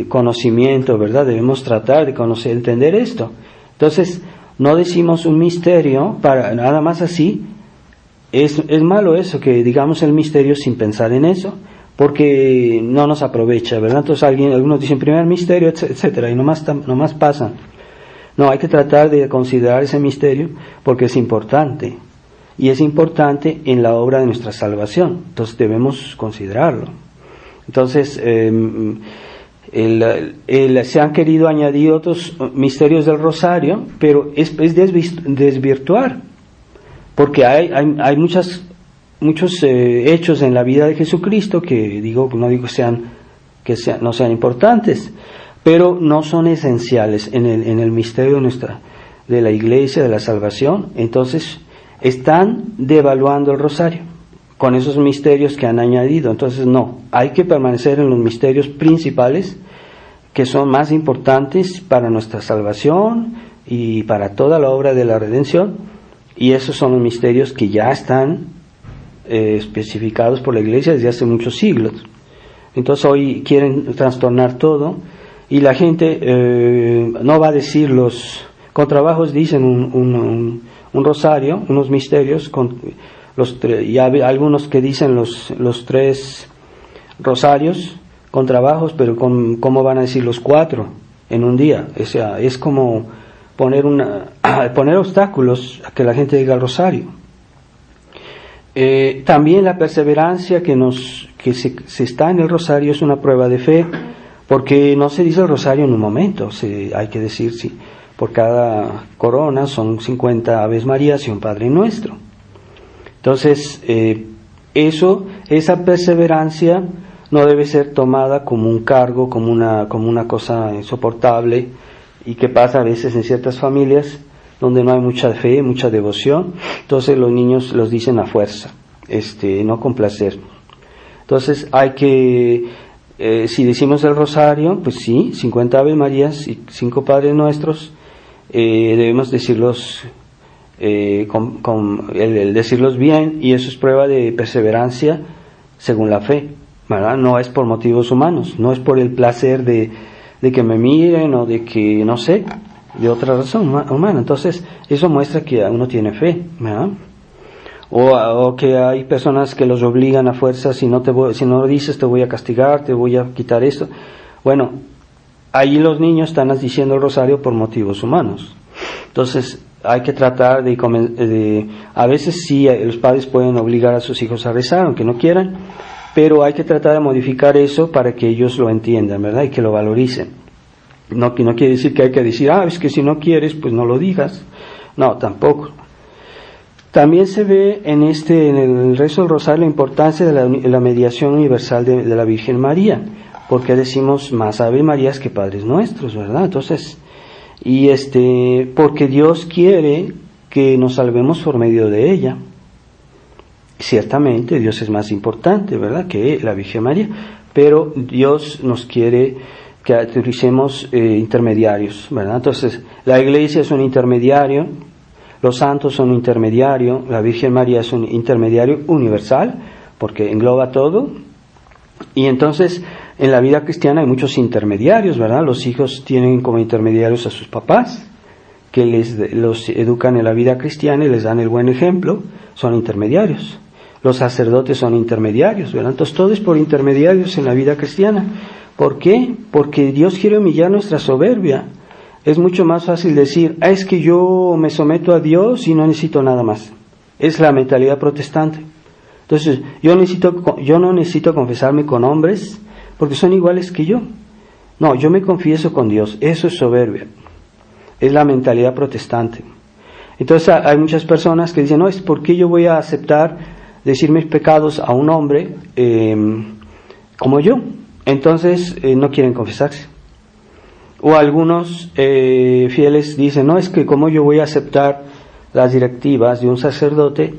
conocimiento, ¿verdad? Debemos tratar de conocer, entender esto. Entonces, no decimos un misterio para nada más así. Es malo eso, que digamos el misterio sin pensar en eso, porque no nos aprovecha, ¿verdad? Entonces algunos dicen primer misterio, etcétera, y nomás pasan. No, hay que tratar de considerar ese misterio porque es importante. Y es importante en la obra de nuestra salvación, entonces debemos considerarlo. Entonces, se han querido añadir otros misterios del rosario, pero es desvirtuar, porque hay hechos en la vida de Jesucristo que no digo que no sean importantes, pero no son esenciales en el misterio de la Iglesia, de la salvación. Entonces están devaluando el rosario con esos misterios que han añadido. Entonces no, hay que permanecer en los misterios principales que son más importantes para nuestra salvación y para toda la obra de la redención, y esos son los misterios que ya están especificados por la Iglesia desde hace muchos siglos. Entonces hoy quieren trastornar todo, y la gente no va a decir con trabajos dicen un rosario, unos misterios, y hay algunos que dicen los 3 rosarios con trabajos, pero ¿cómo van a decir los 4 en un día? O sea, es como poner obstáculos a que la gente diga el rosario. También la perseverancia que se está en el rosario es una prueba de fe, porque no se dice el rosario en un momento, hay que decir, sí, por cada corona son 50 Aves Marías y un Padre Nuestro. Entonces, esa perseverancia no debe ser tomada como un cargo, como una cosa insoportable, y que pasa a veces en ciertas familias donde no hay mucha fe, mucha devoción. Entonces los niños los dicen a fuerza, no con placer. Entonces hay que, si decimos el rosario, pues sí, 50 Ave Marías y 5 Padres Nuestros, debemos decirlos decirlos bien, y eso es prueba de perseverancia según la fe, ¿verdad? No es por motivos humanos, no es por el placer de que me miren o de que, no sé, de otra razón humana. Entonces eso muestra que uno tiene fe, ¿verdad? O que hay personas que los obligan a fuerza, si no lo dices te voy a castigar, te voy a quitar esto. Bueno, ahí los niños están diciendo el rosario por motivos humanos. Entonces hay que tratar a veces sí, los padres pueden obligar a sus hijos a rezar aunque no quieran, pero hay que tratar de modificar eso para que ellos lo entiendan, ¿verdad? Y que lo valoricen. No quiere decir que hay que decir, es que si no quieres, pues no lo digas. No, tampoco. También se ve en el rezo del rosario la importancia de la mediación universal de la Virgen María, porque decimos más Ave Marías que Padres Nuestros, ¿verdad? Entonces, porque Dios quiere que nos salvemos por medio de ella. Ciertamente Dios es más importante, ¿verdad?, que la Virgen María, pero Dios nos quiere que utilicemos intermediarios, ¿verdad? Entonces la Iglesia es un intermediario, los santos son un intermediario, la Virgen María es un intermediario universal porque engloba todo. Y entonces en la vida cristiana hay muchos intermediarios, ¿verdad? Los hijos tienen como intermediarios a sus papás, que los educan en la vida cristiana y les dan el buen ejemplo, son intermediarios. Los sacerdotes son intermediarios, ¿verdad? Entonces todo es por intermediarios en la vida cristiana. ¿Por qué? Porque Dios quiere humillar nuestra soberbia. Es mucho más fácil decir, es que yo me someto a Dios y no necesito nada más. Es la mentalidad protestante. Entonces, yo no necesito confesarme con hombres porque son iguales que yo. No, yo me confieso con Dios. Eso es soberbia. Es la mentalidad protestante. Entonces hay muchas personas que dicen, ¿es por qué yo voy a aceptar decir mis pecados a un hombre como yo? Entonces no quieren confesarse. O algunos fieles dicen, es que como yo voy a aceptar las directivas de un sacerdote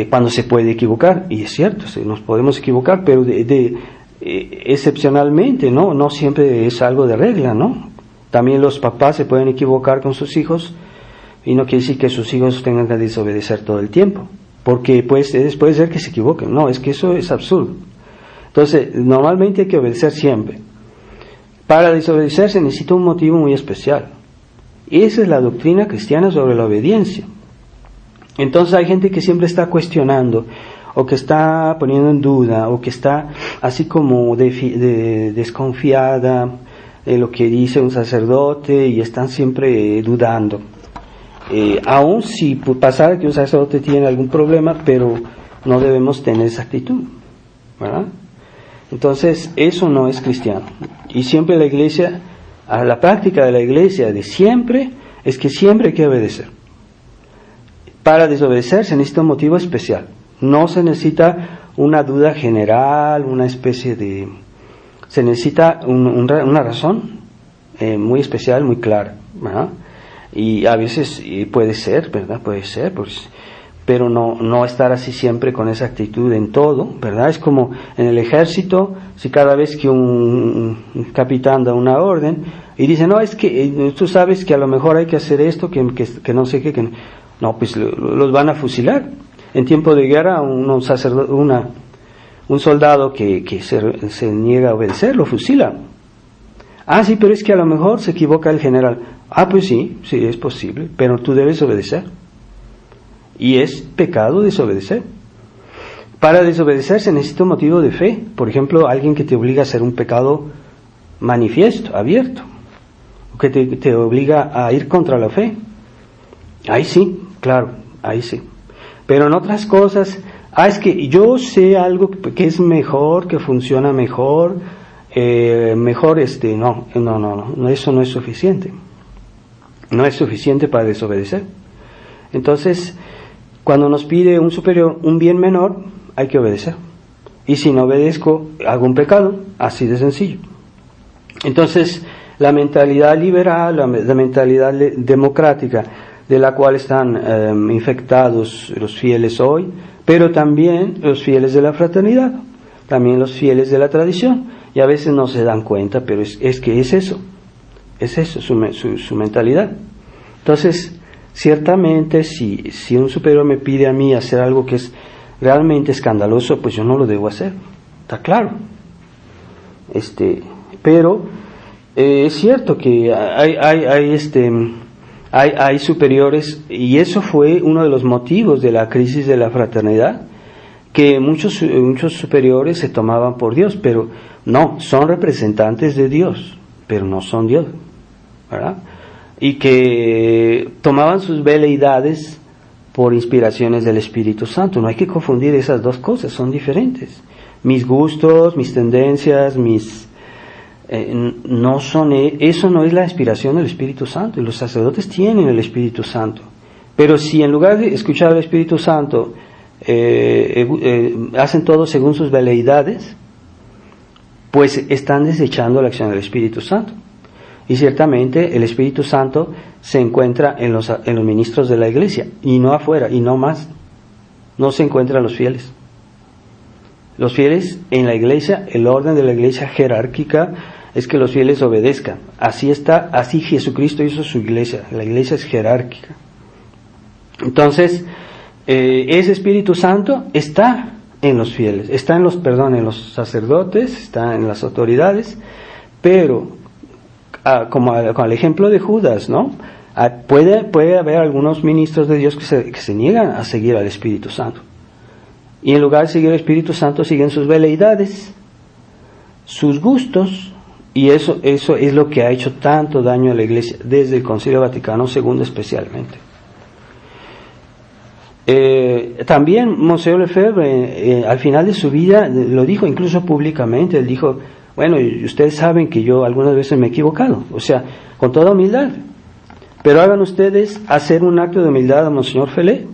cuando se puede equivocar. Y es cierto, nos podemos equivocar, pero excepcionalmente, no siempre es algo de regla, ¿no? También los papás se pueden equivocar con sus hijos, y no quiere decir que sus hijos tengan que desobedecer todo el tiempo, porque puede ser que se equivoquen. No, es que eso es absurdo. Entonces, normalmente hay que obedecer siempre. Para desobedecer se necesita un motivo muy especial. Esa es la doctrina cristiana sobre la obediencia. Entonces hay gente que siempre está cuestionando, o que está poniendo en duda, o que está así como desconfiada de lo que dice un sacerdote, y están siempre dudando. Aun si pasara que un sacerdote tiene algún problema, pero no debemos tener esa actitud, ¿verdad? Entonces eso no es cristiano. Y siempre la Iglesia, la práctica de la Iglesia de siempre es que siempre hay que obedecer. Para desobedecer se necesita un motivo especial, No se necesita una duda general, una especie de... Se necesita una razón muy especial, muy clara, ¿verdad? Y a veces puede ser, ¿verdad? Puede ser, pues, pero no estar así siempre con esa actitud en todo, ¿verdad? Es como en el ejército, si cada vez que un capitán da una orden y dice, no, es que tú sabes que a lo mejor hay que hacer esto, que no sé qué, que no, pues los van a fusilar. En tiempo de guerra, un soldado que se niega a obedecer, lo fusila. Ah, sí, pero es que a lo mejor se equivoca el general. Ah, pues sí, es posible, pero tú debes obedecer. Y es pecado desobedecer. Para desobedecer se necesita un motivo de fe. Por ejemplo, alguien que te obliga a hacer un pecado manifiesto, abierto, que te obliga a ir contra la fe. Ahí sí, claro, ahí sí. Pero en otras cosas, es que yo sé algo que es mejor, que funciona mejor, no, eso no es suficiente. No es suficiente para desobedecer. Entonces, cuando nos pide un superior un bien menor, hay que obedecer. Y si no obedezco, hago un pecado, así de sencillo. Entonces, la mentalidad liberal, la mentalidad democrática, de la cual están infectados los fieles hoy, pero también los fieles de la fraternidad, también los fieles de la tradición, y a veces no se dan cuenta, pero es que es eso su mentalidad. Entonces, ciertamente si un superior me pide a mí hacer algo que es realmente escandaloso, pues yo no lo debo hacer, está claro. Pero es cierto que hay superiores, y eso fue uno de los motivos de la crisis de la fraternidad, que muchos superiores se tomaban por Dios, pero no, son representantes de Dios, pero no son Dios, ¿verdad? Y que tomaban sus veleidades por inspiraciones del Espíritu Santo. No hay que confundir esas dos cosas, son diferentes. Mis gustos, mis tendencias, eso no es la inspiración del Espíritu Santo, y los sacerdotes tienen el Espíritu Santo. Pero si en lugar de escuchar al Espíritu Santo hacen todo según sus veleidades, pues están desechando la acción del Espíritu Santo. Y ciertamente el Espíritu Santo se encuentra en los ministros de la iglesia, y no afuera, y no más. No se encuentran los fieles. Los fieles en la iglesia, el orden de la iglesia jerárquica es que los fieles obedezcan. Así Jesucristo hizo su iglesia. La iglesia es jerárquica. Entonces, ese Espíritu Santo está en los fieles, está en los sacerdotes, está en las autoridades, pero como el ejemplo de Judas, ¿no? Puede haber algunos ministros de Dios que se niegan a seguir al Espíritu Santo, y en lugar de seguir al Espíritu Santo siguen sus veleidades, sus gustos, y eso es lo que ha hecho tanto daño a la iglesia desde el Concilio Vaticano II especialmente. También Monsieur Lefebvre al final de su vida lo dijo, incluso públicamente. Él dijo, bueno, y ustedes saben que yo algunas veces me he equivocado, o sea, con toda humildad, pero hagan ustedes hacer un acto de humildad a Monseñor Felé.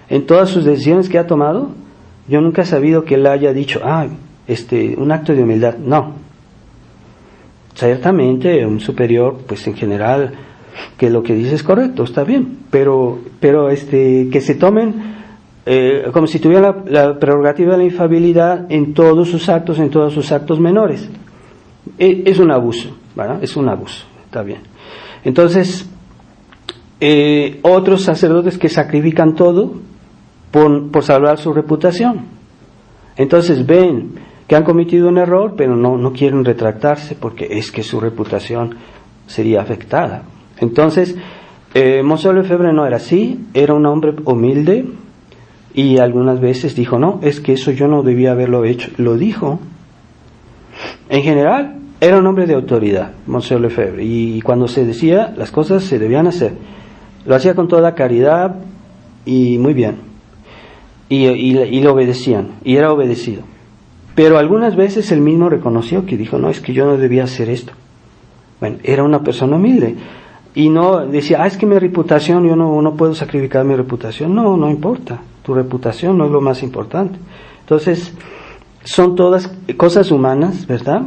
En todas sus decisiones que ha tomado, yo nunca he sabido que él haya dicho, un acto de humildad. No, ciertamente un superior, pues en general, que lo que dice es correcto, está bien, pero que se tomen como si tuvieran la prerrogativa de la infalibilidad en todos sus actos menores. Es un abuso, ¿verdad? Es un abuso, está bien. Entonces, otros sacerdotes que sacrifican todo por salvar su reputación. Entonces ven que han cometido un error, pero no quieren retractarse porque es que su reputación sería afectada. Entonces, Monsieur Lefebvre no era así, era un hombre humilde, y algunas veces dijo, no, es que eso yo no debía haberlo hecho. Lo dijo. En general, era un hombre de autoridad, Monsieur Lefebvre, y cuando se decía, las cosas se debían hacer. Lo hacía con toda caridad y muy bien. Y lo obedecían, y era obedecido. Pero algunas veces él mismo reconoció que dijo, no, es que yo no debía hacer esto. Bueno, era una persona humilde. Y no decía, es que mi reputación, yo no puedo sacrificar mi reputación. No importa. tu reputación no es lo más importante. Entonces, son todas cosas humanas, ¿verdad?,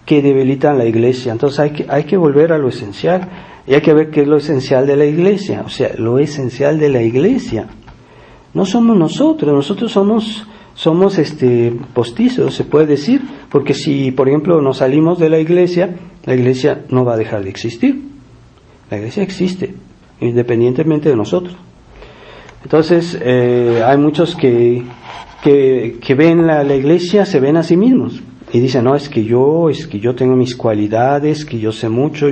que debilitan la iglesia. Entonces hay que volver a lo esencial, y hay que ver qué es lo esencial de la iglesia. O sea, lo esencial de la iglesia no somos nosotros somos postizos, se puede decir, porque si, por ejemplo, nos salimos de la iglesia no va a dejar de existir. La iglesia existe, independientemente de nosotros. Entonces, hay muchos que ven la iglesia, se ven a sí mismos, y dicen, no, es que yo tengo mis cualidades, que yo sé mucho,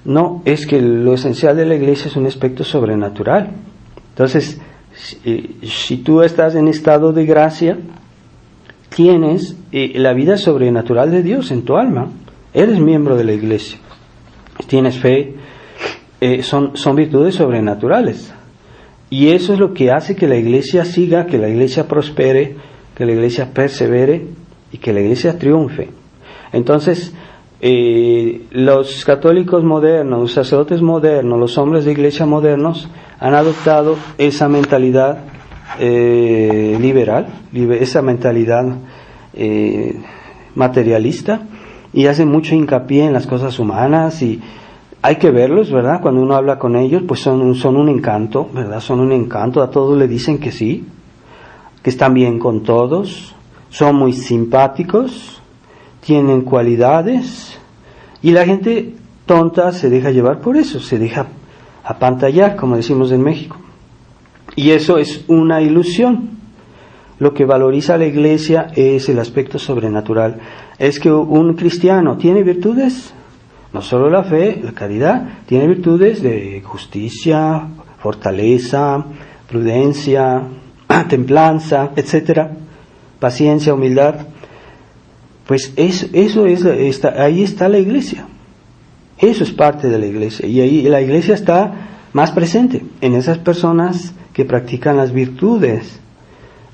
No, es que lo esencial de la iglesia es un aspecto sobrenatural. Entonces, si tú estás en estado de gracia, tienes la vida sobrenatural de Dios en tu alma, eres miembro de la iglesia, tienes fe, son virtudes sobrenaturales, y eso es lo que hace que la iglesia siga, que la iglesia prospere, que la iglesia persevere y que la iglesia triunfe. Entonces, los católicos modernos, los sacerdotes modernos, los hombres de iglesia modernos han adoptado esa mentalidad liberal, esa mentalidad materialista, y hacen mucho hincapié en las cosas humanas, y hay que verlos, ¿verdad? Cuando uno habla con ellos, pues son un encanto, ¿verdad? Son un encanto, a todos le dicen que sí, que están bien con todos, son muy simpáticos, tienen cualidades, y la gente tonta se deja llevar por eso, se deja apantallar, como decimos en México. Y eso es una ilusión. Lo que valoriza la iglesia es el aspecto sobrenatural. Es que un cristiano tiene virtudes, no solo la fe, la caridad, tiene virtudes de justicia, fortaleza, prudencia, templanza, etcétera, paciencia, humildad. Pues ahí está la iglesia. Eso es parte de la iglesia, y ahí la iglesia está más presente en esas personas que practican las virtudes.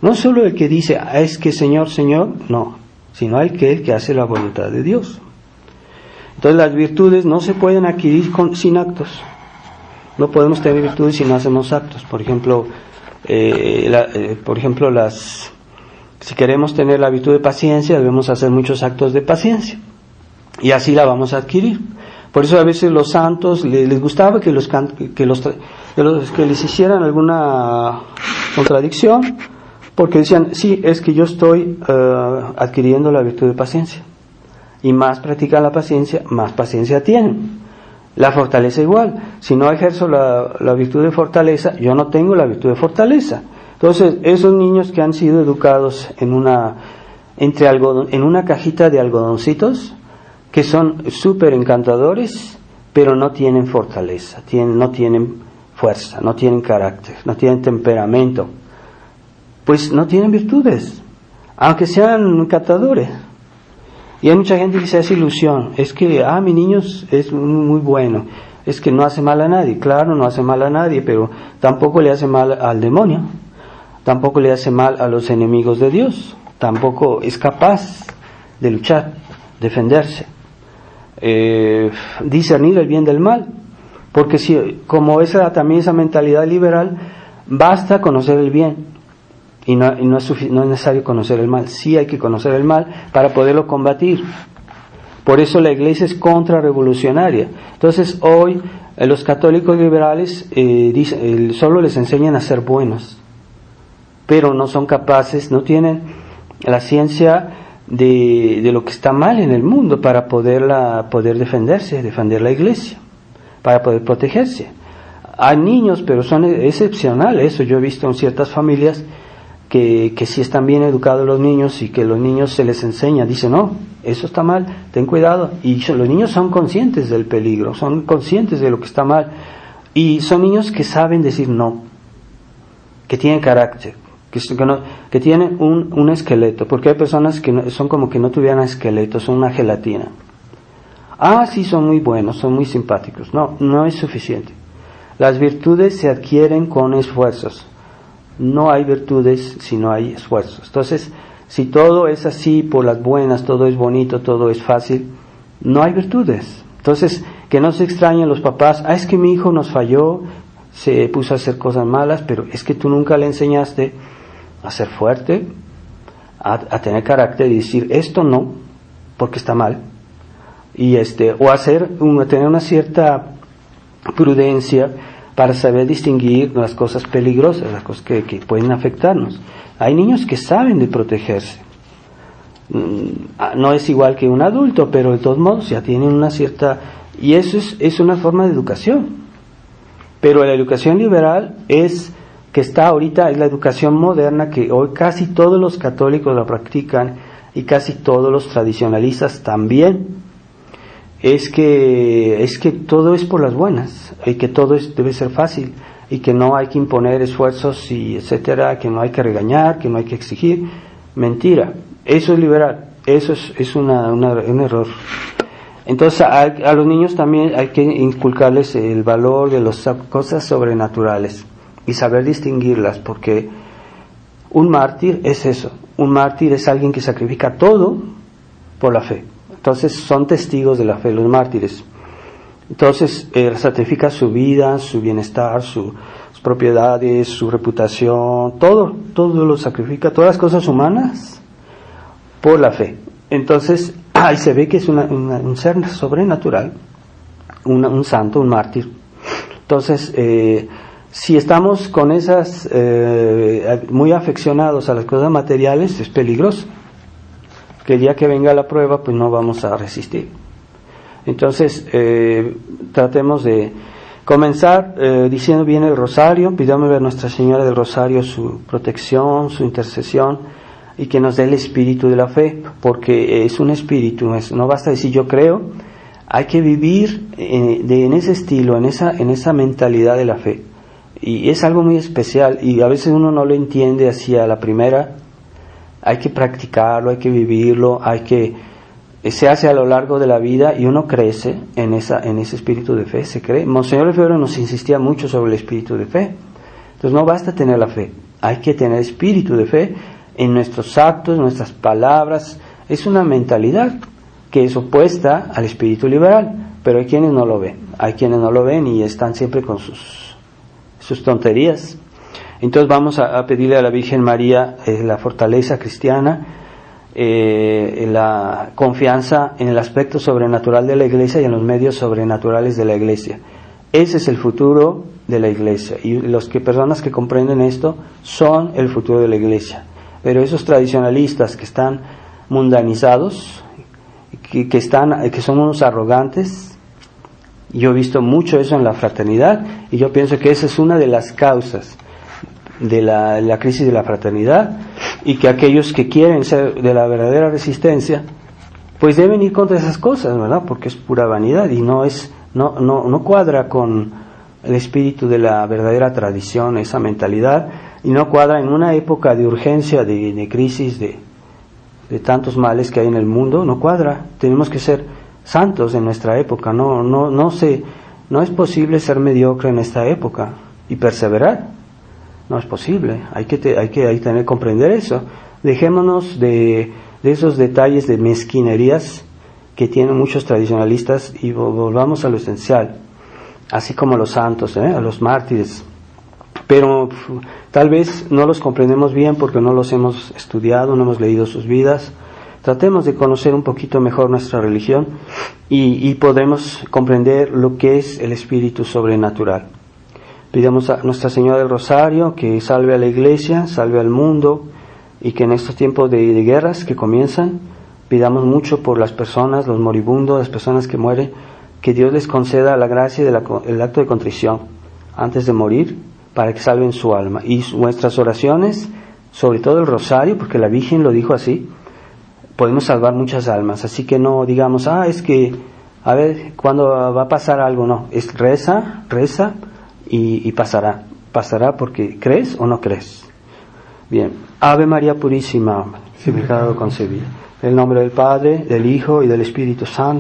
No solo el que dice, es que Señor, Señor, no, sino el que hace la voluntad de Dios. Entonces las virtudes no se pueden adquirir sin actos. No podemos tener virtudes si no hacemos actos. Por ejemplo, si queremos tener la virtud de paciencia, debemos hacer muchos actos de paciencia, y así la vamos a adquirir. Por eso a veces los santos les gustaba que les hicieran alguna contradicción, porque decían, sí, es que yo estoy adquiriendo la virtud de paciencia, y más practican la paciencia, más paciencia tienen. La fortaleza igual, si no ejerzo la virtud de fortaleza, yo no tengo la virtud de fortaleza. Entonces, esos niños que han sido educados en una cajita de algodoncitos, que son súper encantadores, pero no tienen fortaleza, no tienen fuerza, no tienen carácter, no tienen temperamento, pues no tienen virtudes, aunque sean encantadores. Y hay mucha gente que se hace ilusión, es que, mi niño es muy bueno, es que no hace mal a nadie. Claro, no hace mal a nadie, pero tampoco le hace mal al demonio, tampoco le hace mal a los enemigos de Dios, tampoco es capaz de luchar, defenderse, discernir el bien del mal, porque como también esa mentalidad liberal, basta conocer el bien, y no es necesario conocer el mal. Sí hay que conocer el mal para poderlo combatir. Por eso la iglesia es contrarrevolucionaria. Entonces hoy los católicos liberales solo les enseñan a ser buenos, pero no son capaces, no tienen la ciencia de lo que está mal en el mundo para poder defender la iglesia, para poder protegerse. Hay niños, pero son excepcionales. Eso yo he visto en ciertas familias que sí están bien educados los niños, y que los niños se les enseña, dicen, no, eso está mal, ten cuidado, y los niños son conscientes del peligro, son conscientes de lo que está mal, y son niños que saben decir no, que tienen carácter, que tienen un esqueleto, porque hay personas que son como que no tuvieran esqueleto, son una gelatina. Sí, son muy buenos, son muy simpáticos. No es suficiente. Las virtudes se adquieren con esfuerzos. No hay virtudes si no hay esfuerzos. Entonces, si todo es así por las buenas, todo es bonito, todo es fácil, no hay virtudes. Entonces, que no se extrañen los papás, es que mi hijo nos falló, se puso a hacer cosas malas, pero es que tú nunca le enseñaste a ser fuerte, a tener carácter y decir esto no, porque está mal, y o tener una cierta prudencia para saber distinguir las cosas peligrosas, las cosas que pueden afectarnos. Hay niños que saben de protegerse. No es igual que un adulto, pero de todos modos ya tienen una cierta... Y eso es una forma de educación. Pero la educación liberal es la educación moderna, que hoy casi todos los católicos la practican y casi todos los tradicionalistas también. Es que todo es por las buenas, y que todo debe ser fácil, y que no hay que imponer esfuerzos y etcétera, que no hay que regañar, que no hay que exigir. Mentira, eso es liberal, eso es un error. Entonces a los niños también hay que inculcarles el valor de las cosas sobrenaturales y saber distinguirlas, porque un mártir es eso, un mártir es alguien que sacrifica todo por la fe. Entonces son testigos de la fe, los mártires. Entonces sacrifica su vida, su bienestar, sus propiedades, su reputación, todo lo sacrifica, todas las cosas humanas por la fe. Entonces ahí se ve que es un ser sobrenatural, un santo, un mártir. Entonces si estamos con esas muy afeccionados a las cosas materiales, es peligroso, que el día que venga la prueba pues no vamos a resistir. Entonces tratemos de comenzar diciendo bien el rosario, pidamos a Nuestra Señora del Rosario su protección, su intercesión, y que nos dé el espíritu de la fe, porque es un espíritu, no basta decir yo creo, hay que vivir en ese estilo, en esa mentalidad de la fe, y es algo muy especial, y a veces uno no lo entiende así a la primera. Hay que practicarlo, hay que vivirlo, se hace a lo largo de la vida, y uno crece en ese espíritu de fe, se cree. Monseñor Lefebvre nos insistía mucho sobre el espíritu de fe. Entonces no basta tener la fe, hay que tener espíritu de fe en nuestros actos, en nuestras palabras. Es una mentalidad que es opuesta al espíritu liberal, pero hay quienes no lo ven, y están siempre con sus tonterías. Entonces vamos a pedirle a la Virgen María la fortaleza cristiana, la confianza en el aspecto sobrenatural de la Iglesia y en los medios sobrenaturales de la Iglesia. Ese es el futuro de la Iglesia, y personas que comprenden esto son el futuro de la Iglesia. Pero esos tradicionalistas que están mundanizados, que son unos arrogantes, yo he visto mucho eso en la fraternidad, y yo pienso que esa es una de las causas de la crisis de la fraternidad, y que aquellos que quieren ser de la verdadera resistencia pues deben ir contra esas cosas, ¿verdad? Porque es pura vanidad y no cuadra con el espíritu de la verdadera tradición, esa mentalidad, y no cuadra en una época de urgencia, de crisis, de tantos males que hay en el mundo. No cuadra. Tenemos que ser santos en nuestra época. No es posible ser mediocre en esta época y perseverar. No es posible. Hay que comprender eso. Dejémonos de esos detalles de mezquinerías que tienen muchos tradicionalistas y volvamos a lo esencial, así como a los santos, a los mártires. Pero tal vez no los comprendemos bien porque no los hemos estudiado, no hemos leído sus vidas. Tratemos de conocer un poquito mejor nuestra religión y podremos comprender lo que es el espíritu sobrenatural. Pidamos a Nuestra Señora del Rosario que salve a la Iglesia, salve al mundo, y que en estos tiempos de guerras que comienzan, pidamos mucho por las personas, los moribundos, las personas que mueren, que Dios les conceda la gracia del acto de contrición antes de morir, para que salven su alma. Y nuestras oraciones, sobre todo el rosario, porque la Virgen lo dijo así, podemos salvar muchas almas. Así que no digamos, es que, a ver, ¿cuándo va a pasar algo? No, es reza y pasará porque crees o no crees. Bien, Ave María Purísima, sin pecado concebida. En el nombre del Padre, del Hijo y del Espíritu Santo.